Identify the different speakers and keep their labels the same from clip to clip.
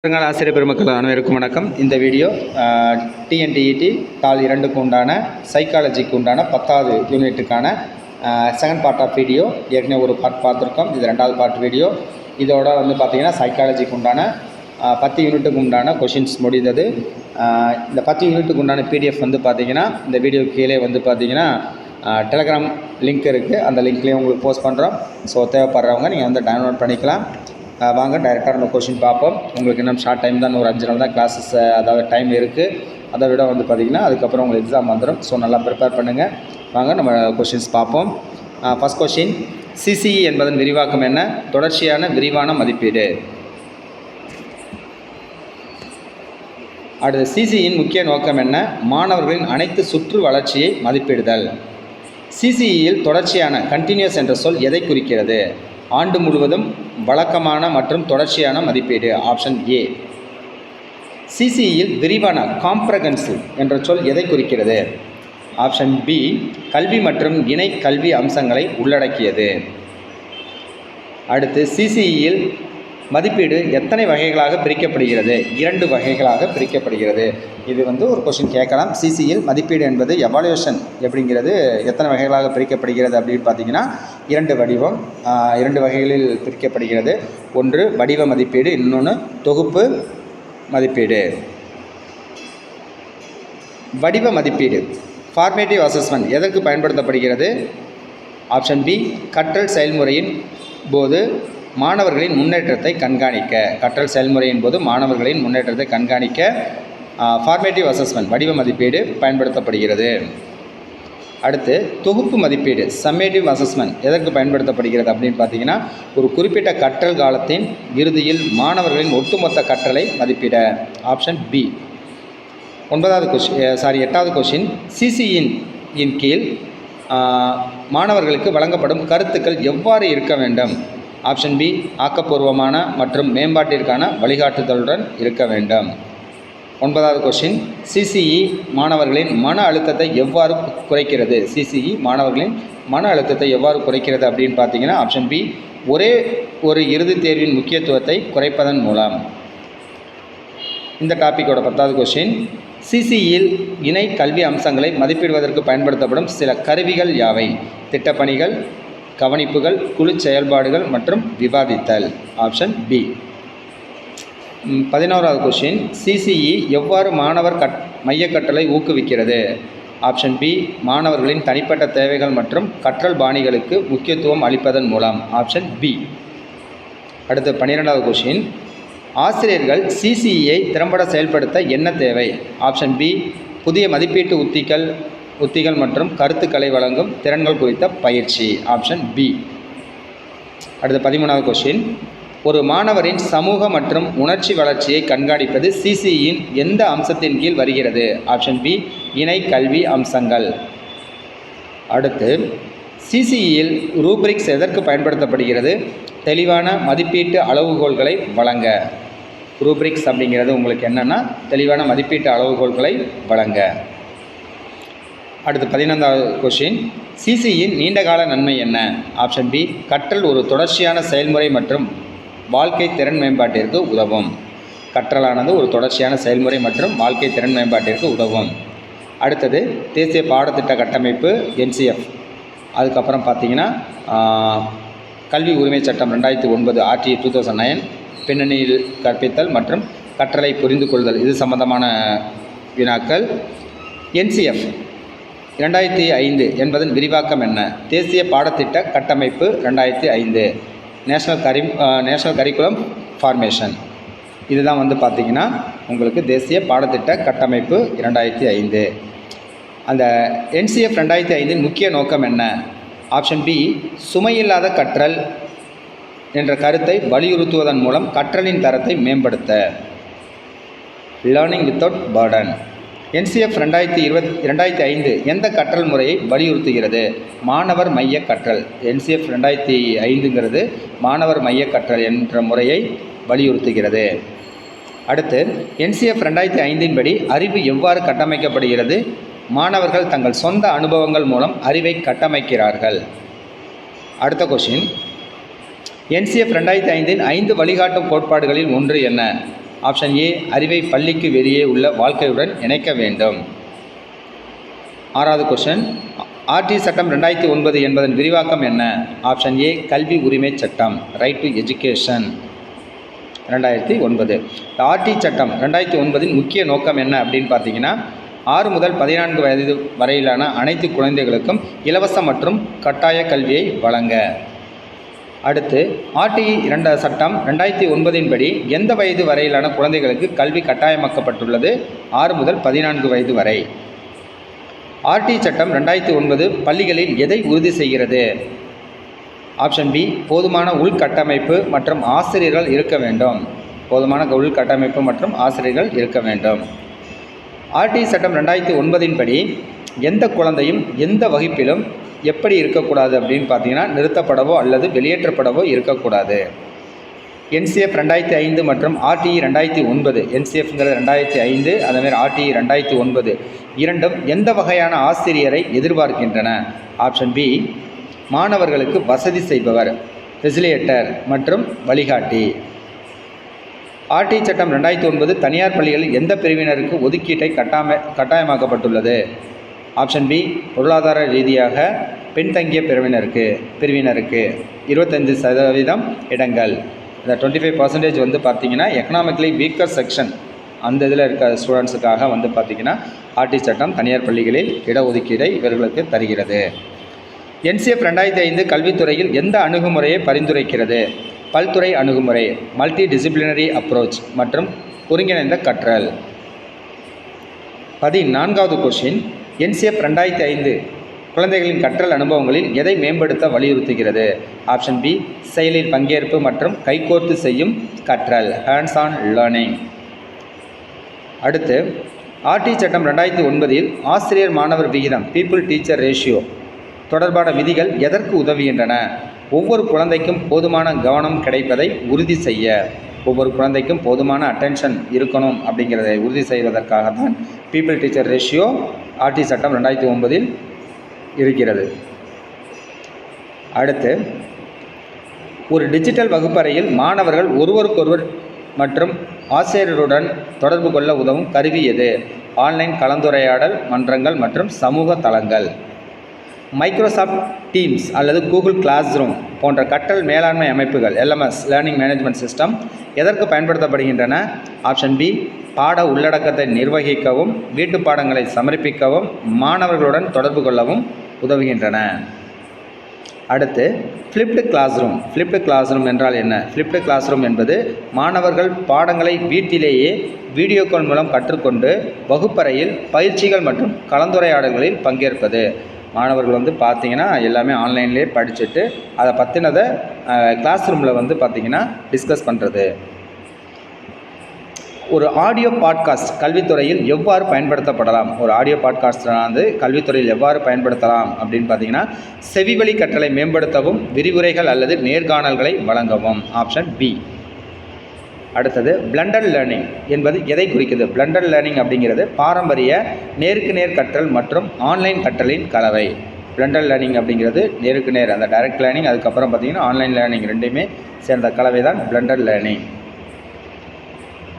Speaker 1: வருங்கால ஆசிரியர் பெருமக்கள் அனைவருக்கும் வணக்கம். இந்த வீடியோ டிஎன்டிஇடி தாள் 2க்கு உண்டான சைக்காலஜிக்கு உண்டான 10வது யூனிட்டுக்கான செகண்ட் பார்ட் ஆஃப் வீடியோ. ஏற்கனவே ஒரு பார்ட் பார்த்துருக்கோம், இது 2வது பார்ட் வீடியோ. இதோட பார்த்திங்கன்னா சைக்காலஜிக்கு உண்டான 10 யூனிட்டுக்கு உண்டான கொஷின்ஸ் முடிந்தது. இந்த 10 யூனிட்டுக்கு உண்டான பிடிஎஃப் பார்த்திங்கன்னா இந்த வீடியோ கீழே பார்த்திங்கன்னா டெலகிராம் லிங்க் இருக்குது, அந்த லிங்க்லேயும் உங்களுக்கு போஸ்ட் பண்ணுறோம். ஸோ தேவைப்படுறவங்க நீங்கள் டவுன்லோட் பண்ணிக்கலாம். வாங்க டைரெக்டாக நம்ம கொஷின் பார்ப்போம். உங்களுக்கு இன்னும் ஷார்ட் டைம் தான், ஒரு 5 நாள் தான் கிளாஸஸ், அதாவது டைம் இருக்குது. அதை விட பார்த்திங்கன்னா அதுக்கப்புறம் உங்களுக்கு எக்ஸாம் வந்துடும். ஸோ நல்லா ப்ரிப்பேர் பண்ணுங்கள். வாங்க நம்ம கொஷின்ஸ் பார்ப்போம். ஃபஸ்ட் கொஷின், சிசிஇ என்பதன் விரிவாக்கம் என்ன? தொடர்ச்சியான விரிவான மதிப்பீடு. அடுத்து, சிசிஇயின் முக்கிய நோக்கம் என்ன? மாணவர்களின் அனைத்து சுற்று வளர்ச்சியை மதிப்பிடுதல். சிசிஇயில் தொடர்ச்சியான கண்டினியூஸ் என்ற சொல் எதை குறிக்கிறது? ஆண்டு முழுவதும் வழக்கமான மற்றும் தொடர்ச்சியான மதிப்பீடு. Option A. சிசிஇயில் விரிவான காம்ப்ரஹென்சிவ் என்ற சொல் எதை குறிக்கிறது? Option B. கல்வி மற்றும் இணை கல்வி அம்சங்களை உள்ளடக்கியது. அடுத்து, சிசிஇயில் மதிப்பீடு எத்தனை வகைகளாக பிரிக்கப்படுகிறது? 2 வகைகளாக பிரிக்கப்படுகிறது. இது ஒரு கொஷின் கேட்கலாம். சிசிஇயில் மதிப்பீடு என்பது எவாலுவேஷன் எப்படிங்கிறது எத்தனை வகைகளாக பிரிக்கப்படுகிறது அப்படின்னு பார்த்தீங்கன்னா 2 வகைகளில் பிரிக்கப்படுகிறது. ஒன்று வடிவ மதிப்பீடு, இன்னொன்று தொகுப்பு மதிப்பீடு. வடிவ மதிப்பீடு ஃபார்மேட்டிவ் அசஸ்மெண்ட் எதற்கு பயன்படுத்தப்படுகிறது? Option B. கற்றல் செயல்முறையின் போது மாணவர்களின் முன்னேற்றத்தை கண்காணிக்க. கற்றல் செயல்முறையின் போது மாணவர்களின் முன்னேற்றத்தை கண்காணிக்க ஃபார்மேட்டிவ் அசஸ்மெண்ட் வடிவ மதிப்பீடு பயன்படுத்தப்படுகிறது. அடுத்து, தொகுப்பு மதிப்பீடு சம்மேட்டிவ் அசஸ்மெண்ட் எதற்கு பயன்படுத்தப்படுகிறது அப்படின்னு பார்த்தீங்கன்னா ஒரு குறிப்பிட்ட கற்றல் காலத்தின் இறுதியில் மாணவர்களின் ஒட்டுமொத்த கற்றலை மதிப்பிட. Option B. 8வது கொஷின், சிசிஇயின் கீழ் மாணவர்களுக்கு வழங்கப்படும் கருத்துக்கள் எவ்வாறு இருக்க வேண்டும்? Option B. ஆக்கப்பூர்வமான மற்றும் மேம்பாட்டிற்கான வழிகாட்டுதலுடன் இருக்க வேண்டும். 9வது கொஷின், சிசிஇ மாணவர்களின் மன அழுத்தத்தை எவ்வாறு குறைக்கிறது? சிசிஇ மாணவர்களின் மன அழுத்தத்தை எவ்வாறு குறைக்கிறது அப்படின்னு பார்த்தீங்கன்னா ஆப்ஷன் பி. ஒரே ஒரு இறுதித் தேர்வின் முக்கியத்துவத்தை குறைப்பதன் மூலம். இந்த டாப்பிக்கோட 10வது கொஷின், சிசிஇயில் இணை கல்வி அம்சங்களை மதிப்பிடுவதற்கு பயன்படுத்தப்படும் சில கருவிகள் யாவை? திட்டப்பணிகள், கவனிப்புகள், குழு செயல்பாடுகள் மற்றும் விவாதித்தல். Option B. 11வது கொஷின், சிசிஇ எவ்வாறு மாணவர் மைய கற்றலை ஊக்குவிக்கிறது? Option B. மாணவர்களின் தனிப்பட்ட தேவைகள் மற்றும் கற்றல் பாணிகளுக்கு முக்கியத்துவம் அளிப்பதன் மூலம். Option B. அடுத்து 12வது கொஷின், ஆசிரியர்கள் சிசிஇயை திறம்பட செயல்படுத்த என்ன தேவை? Option B. புதிய மதிப்பீட்டு உத்திகள் மற்றும் கருத்துக்களை வழங்கும் திறன்கள் குறித்த பயிற்சி. Option B. அடுத்து 13வது கொஷின், ஒரு மாணவரின் சமூக மற்றும் உணர்ச்சி வளர்ச்சியை கண்காணிப்பது சிசிஇயின் எந்த அம்சத்தின் கீழ் வருகிறது? Option B. இணை கல்வி அம்சங்கள். அடுத்து, சிசிஇயில் ரூப்ரிக்ஸ் எதற்கு பயன்படுத்தப்படுகிறது? தெளிவான மதிப்பீட்டு அளவுகோல்களை வழங்க. ரூப்ரிக்ஸ் அப்படிங்கிறது உங்களுக்கு என்னென்னா தெளிவான மதிப்பீட்டு அளவுகோல்களை வழங்க. அடுத்து 14வது கொஷின், சிசிஇயின் நீண்டகால நன்மை என்ன? Option B. கற்றல் ஒரு தொடர்ச்சியான செயல்முறை மற்றும் வாழ்க்கை திறன் மேம்பாட்டிற்கு உதவும். கற்றலானது ஒரு தொடர்ச்சியான செயல்முறை மற்றும் வாழ்க்கை திறன் மேம்பாட்டிற்கு உதவும். அடுத்தது, தேசிய பாடத்திட்ட கட்டமைப்பு NCF. அதுக்கப்புறம் பார்த்தீங்கன்னா கல்வி உரிமை சட்டம் 2009 RTI 2009, பின்னணியில் கற்பித்தல் மற்றும் கற்றலை புரிந்து கொள்தல், இது சம்பந்தமான வினாக்கள். NCF 2005 என்பதன் விரிவாக்கம் என்ன? தேசிய பாடத்திட்ட கட்டமைப்பு 2005, நேஷனல் கரிக்குலம் ஃபார்மேஷன். இதுதான் பார்த்திங்கன்னா உங்களுக்கு தேசிய பாடத்திட்ட கட்டமைப்பு 2005. அந்த NCF 2005 முக்கிய நோக்கம் என்ன? Option B. சுமையில்லாத கற்றல் என்ற கருத்தை வலியுறுத்துவதன் மூலம் கற்றலின் தரத்தை மேம்படுத்த. Learning without Burton. NCF 2005 எந்த கற்றல் முறையை வலியுறுத்துகிறது? மாணவர் மைய கற்றல். NCF 2005ங்கிறது மாணவர் மைய கற்றல் என்ற முறையை வலியுறுத்துகிறது. அடுத்து, NCF 2005 படி அறிவு எவ்வாறு கட்டமைக்கப்படுகிறது? மாணவர்கள் தங்கள் சொந்த அனுபவங்கள் மூலம் அறிவை கட்டமைக்கிறார்கள். அடுத்த கொஷின், NCF 2005 5 வழிகாட்டும் கோட்பாடுகளில் ஒன்று என்ன? ஆப்ஷன் ஏ அறிவை பள்ளிக்கு வெளியே உள்ள வாழ்க்கையுடன் இணைக்க வேண்டும். 6வது கொஸ்டின், ஆர்டி சட்டம் 2009 என்பதன் விரிவாக்கம் என்ன? ஆப்ஷன் ஏ கல்வி உரிமை சட்டம், ரைட் டு எஜுகேஷன், 2009. ஆர்டி சட்டம் 2009 முக்கிய நோக்கம் என்ன அப்படின்னு பார்த்தீங்கன்னா 6 முதல் 14 வயது வரையிலான அனைத்து குழந்தைகளுக்கும் இலவச மற்றும் கட்டாய கல்வியை வழங்க. அடுத்து ஆர்டி சட்டம் 2009 படி எந்த வயது வரையிலான குழந்தைகளுக்கு கல்வி கட்டாயமாக்கப்பட்டுள்ளது? 6 முதல் 14 வயது வரை. ஆர்டி சட்டம் 2009 பள்ளிகளில் எதை உறுதி செய்கிறது? ஆப்ஷன் பி போதுமான உள்கட்டமைப்பு மற்றும் ஆசிரியர்கள் இருக்க வேண்டும். போதுமான உள்கட்டமைப்பு மற்றும் ஆசிரியர்கள் இருக்க வேண்டும். ஆர்டி சட்டம் 2009 படி எந்த குழந்தையும் எந்த வகுப்பிலும் எப்படி இருக்கக்கூடாது அப்படின்னு பார்த்தீங்கன்னா நிறுத்தப்படவோ அல்லது வெளியேற்றப்படவோ இருக்கக்கூடாது. என்சிஎஃப் 2005 மற்றும் ஆர்டிஇ 2009, என்சிஎஃப்ங்கிறது 2005, அதேமாதிரி ஆர்டிஇ 2009 இரண்டும் எந்த வகையான ஆசிரியரை எதிர்பார்க்கின்றன? ஆப்ஷன் பி மாணவர்களுக்கு வசதி செய்பவர், ஃபெசிலிட்டேட்டர் மற்றும் வழிகாட்டி. ஆர்டி சட்டம் 2009 தனியார் பள்ளிகளில் எந்த பிரிவினருக்கு ஒதுக்கீட்டை கட்டாயமாக்கப்பட்டுள்ளது? ஆப்ஷன் பி பொருளாதார ரீதியாக பின்தங்கிய பிரிவினருக்கு 25% இடங்கள். இந்த 25% வந்து பார்த்திங்கன்னா எக்கனாமிக்கலி வீக்கர் செக்ஷன் அந்த இதில் இருக்க ஸ்டூடெண்ட்ஸுக்காக வந்து பார்த்திங்கன்னா ஆர்டி சட்டம் தனியார் பள்ளிகளில் இடஒதுக்கீடை இவர்களுக்கு தருகிறது. என்சிஎஃப் 2005 கல்வித்துறையில் எந்த அணுகுமுறையை பரிந்துரைக்கிறது? பல்துறை அணுகுமுறை, மல்டி டிசிப்ளினரி அப்ரோச் மற்றும் ஒருங்கிணைந்த கற்றல். 14வது கொஸ்டின், என்சிஎஃப் 2005 குழந்தைகளின் கற்றல் அனுபவங்களில் எதை மேம்படுத்த வலியுறுத்துகிறது? ஆப்ஷன் பி செயலில் பங்கேற்பு மற்றும் கைகோர்த்து செய்யும் கற்றல், ஹேண்ட்ஸ் ஆன் லேர்னிங். அடுத்து ஆர்டி சட்டம் 2009 ஆசிரியர் மாணவர் விகிதம், பீப்புள் டீச்சர் ரேஷியோ தொடர்பான விதிகள் எதற்கு உதவுகின்றன? ஒவ்வொரு குழந்தைக்கும் போதுமான கவனம் கிடைப்பதை உறுதி செய்ய, ஒவ்வொரு குழந்தைக்கும் போதுமான அட்டென்ஷன் இருக்கணும் அப்படிங்கிறதை உறுதி செய்வதற்காகத்தான் பீப்புள் டீச்சர் ரேஷியோ ஆர்டி சட்டம் 2009 இருக்கிறது. அடுத்து ஒரு டிஜிட்டல் வகுப்பறையில் மாணவர்கள் ஒருவருக்கொருவர் மற்றும் ஆசிரியருடன் தொடர்பு கொள்ள உதவும் கருவி எது? ஆன்லைன் கலந்துரையாடல் மன்றங்கள் மற்றும் சமூக தளங்கள். மைக்ரோசாஃப்ட் டீம்ஸ் அல்லது கூகுள் கிளாஸ் ரூம் போன்ற கற்றல் மேலாண்மை அமைப்புகள், எல்எம்எஸ் லேர்னிங் மேனேஜ்மெண்ட் சிஸ்டம் எதற்கு பயன்படுத்தப்படுகின்றன? ஆப்ஷன் பி பாட உள்ளடக்கத்தை நிர்வகிக்கவும், வீட்டு பாடங்களை சமர்ப்பிக்கவும், மாணவர்களுடன் தொடர்பு கொள்ளவும் உதவுகின்றன. அடுத்து flipped classroom. Flipped classroom என்றால் என்ன? ஃப்ளிப்டு கிளாஸ் ரூம் என்பது மாணவர்கள் பாடங்களை வீட்டிலேயே வீடியோ கால் மூலம் கற்றுக்கொண்டு வகுப்பறையில் பயிற்சிகள் மற்றும் கலந்துரையாடல்களில் பங்கேற்பது. மாணவர்கள் வந்து பார்த்திங்கன்னா எல்லாமே ஆன்லைன்லேயே படிச்சுட்டு அதை பற்றினதை கிளாஸ் ரூமில் வந்து பார்த்திங்கன்னா டிஸ்கஸ் பண்ணுறது. ஒரு ஆடியோ பாட்காஸ்ட் கல்வித்துறையில் எவ்வாறு பயன்படுத்தப்படலாம்? ஒரு ஆடியோ பாட்காஸ்ட் வந்து கல்வித்துறையில் எவ்வாறு பயன்படுத்தலாம் அப்படின்னு பார்த்தீங்கன்னா செவிவழி கற்றலை மேம்படுத்தவும், விரிவுரைகள் அல்லது நேர்காணல்களை வழங்கவும். Option B. அடுத்தது பிளண்டட் லேர்னிங் என்பது எதை குறிக்குது? பிளண்டட் லேர்னிங் அப்படிங்கிறது பாரம்பரிய நேருக்கு நேர் கற்றல் மற்றும் ஆன்லைன் கற்றலின் கலவை. பிளண்டட் லேர்னிங் அப்படிங்கிறது நேருக்கு நேர், அந்த டைரக்ட் லேர்னிங், அதுக்கப்புறம் பார்த்திங்கன்னா ஆன்லைன் லேர்னிங் ரெண்டுமே சேர்ந்த கலவை தான் பிளண்டட் லேர்னிங்.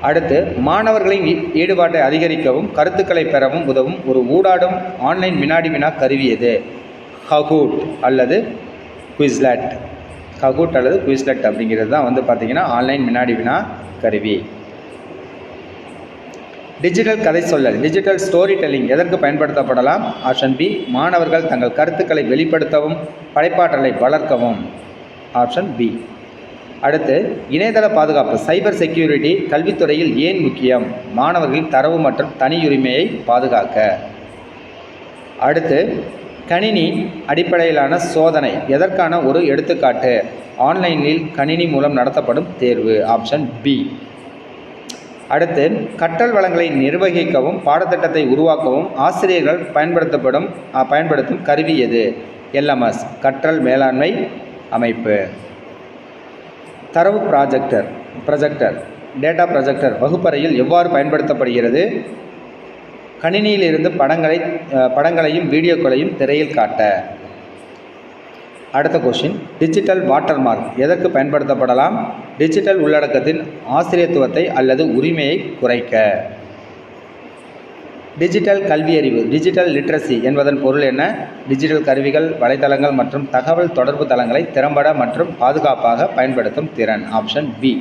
Speaker 1: அடுத்து மாணவர்களின் ஈடுபாட்டை அதிகரிக்கவும் கருத்துக்களை பெறவும் உதவும் ஒரு ஊடாடும் ஆன்லைன் வினாடி வினா கருவி எது? கஹூட் அல்லது குவிஸ்லெட். கஹூட் அல்லது குவிஸ்லெட் அப்படிங்கிறது தான் வந்து பார்த்திங்கன்னா ஆன்லைன் வினாடி வினா கருவி. டிஜிட்டல் கதை சொல்லல், டிஜிட்டல் ஸ்டோரி டெல்லிங் எதற்கு பயன்படுத்தப்படலாம்? ஆப்ஷன் பி மாணவர்கள் தங்கள் கருத்துக்களை வெளிப்படுத்தவும் படைப்பாற்றலை வளர்க்கவும். Option B. அடுத்து இணையதள பாதுகாப்பு, சைபர் செக்யூரிட்டி கல்வித்துறையில் ஏன் முக்கியம்? மாணவர்களின் தரவு மற்றும் தனியுரிமையை பாதுகாக்க. அடுத்து கணினி அடிப்படையிலான சோதனை எதற்கான ஒரு எடுத்துக்காட்டு? ஆன்லைனில் கணினி மூலம் நடத்தப்படும் தேர்வு. Option B. அடுத்து கற்றல் வளங்களை நிர்வகிக்கவும் பாடத்திட்டத்தை உருவாக்கவும் ஆசிரியர்கள் பயன்படுத்தும் கருவி எது? எல்எம்எஸ் கற்றல் மேலாண்மை அமைப்பு. தரவு ப்ரொஜெக்டர் டேட்டா ப்ரொஜெக்டர் வகுப்பறையில் எவ்வாறு பயன்படுத்தப்படுகிறது? கணினியிலிருந்து படங்களையும் வீடியோக்களையும் திரையில் காட்ட. அடுத்த கொஸ்டின், டிஜிட்டல் வாட்டர் மார்க் எதற்கு பயன்படுத்தப்படலாம்? டிஜிட்டல் உள்ளடக்கத்தின் ஆசிரியத்துவத்தை அல்லது உரிமையை குறைக்க. டிஜிட்டல் கல்வியறிவு, டிஜிட்டல் லிட்ரஸி என்பதன் பொருள் என்ன? டிஜிட்டல் கருவிகள், வலைத்தளங்கள் மற்றும் தகவல் தொடர்பு தளங்களை திறம்பட மற்றும் பாதுகாப்பாக பயன்படுத்தும் திறன். Option B.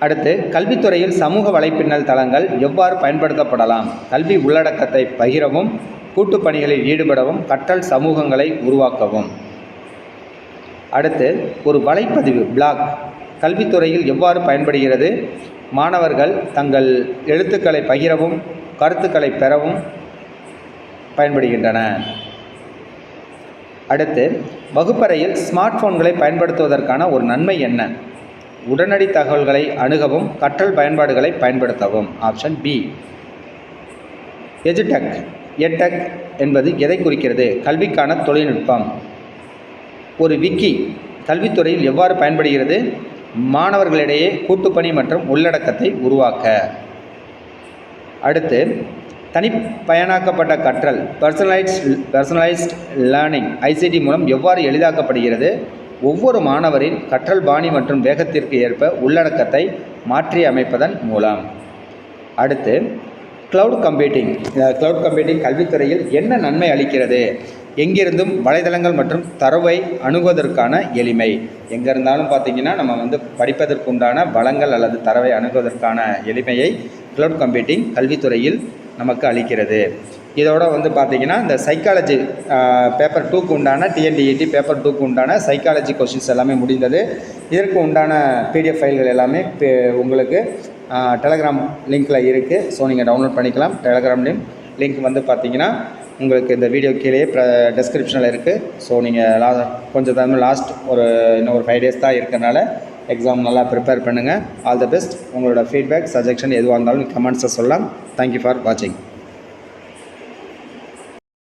Speaker 1: அடுத்து, கல்வித்துறையில் சமூக வலைப்பின்னல் தளங்கள் எவ்வாறு பயன்படுத்தப்படலாம்? கல்வி உள்ளடக்கத்தை பகிரவும், கூட்டுப் பணிகளில் ஈடுபடவும், கற்றல் சமூகங்களை உருவாக்கவும். அடுத்து, ஒரு வலைப்பதிவு பிளாக் கல்வித்துறையில் எவ்வாறு பயன்படுகிறது? மாணவர்கள் தங்கள் எழுத்துக்களை பகிரவும், கருத்துக்களை பெறவும் பயன்படுகின்றன. அடுத்து, வகுப்பறையில் ஸ்மார்ட் போன்களை பயன்படுத்துவதற்கான ஒரு நன்மை என்ன? உடனடி தகவல்களை அணுகவும், கற்றல் பயன்பாடுகளை பயன்படுத்தவும். Option B. எஜுடெக் எட்டெக் என்பது எதை குறிக்கிறது? கல்விக்கான தொழில்நுட்பம். ஒரு விக்கி கல்வித்துறையில் எவ்வாறு பயன்படுகிறது? மாணவர்களிடையே கூட்டுப்பணி மற்றும் உள்ளடக்கத்தை உருவாக்க. அடுத்து, தனிப்பயனாக்கப்பட்ட கற்றல் பர்சனலைஸ்ட் லேர்னிங் ஐசிடி மூலம் எவ்வாறு எளிதாக்கப்படுகிறது? ஒவ்வொரு மாணவரின் கற்றல் பாணி மற்றும் வேகத்திற்கு ஏற்ப உள்ளடக்கத்தை மாற்றி அமைப்பதன் மூலம். அடுத்து, கிளவுட் கம்ப்யூட்டிங் கல்வித்துறையில் என்ன நன்மை அளிக்கிறது? எங்கிருந்தும் வலைதளங்கள் மற்றும் தரவை அணுகுவதற்கான எளிமை. எங்கே இருந்தாலும் பார்த்திங்கன்னா நம்ம படிப்பதற்கு உண்டான வளங்கள் அல்லது தரவை அணுகுவதற்கான எளிமையை கிளவுட் கம்ப்யூட்டிங் கல்வித்துறையில் நமக்கு அளிக்கிறது. இதோட பார்த்திங்கன்னா இந்த சைக்காலஜி பேப்பர் 2க்கு உண்டான டிஎன்டிஇடி பேப்பர் 2க்கு உண்டான சைக்காலஜி கொஷின்ஸ் எல்லாமே முடிந்தது. இதற்கு உண்டான பிடிஎஃப் ஃபைல்கள் எல்லாமே உங்களுக்கு டெலகிராம் லிங்க்கில் இருக்குது. ஸோ நீங்கள் டவுன்லோட் பண்ணிக்கலாம். டெலகிராம் லிங்க் பார்த்திங்கன்னா உங்களுக்கு இந்த வீடியோ கீழே டெஸ்கிரிப்ஷனில் இருக்குது. ஸோ நீங்கள் கொஞ்சம் லாஸ்ட் இன்னும் ஒரு 5 days தான் இருக்கிறனால எக்ஸாம் நல்லா ப்ரிப்பேர் பண்ணுங்கள். All the best. உங்களோட ஃபீட்பேக், சஜஷன் எதுவாக இருந்தாலும் கமெண்ட்ஸை சொல்லலாம். தேங்க்யூ ஃபார் வாட்சிங்.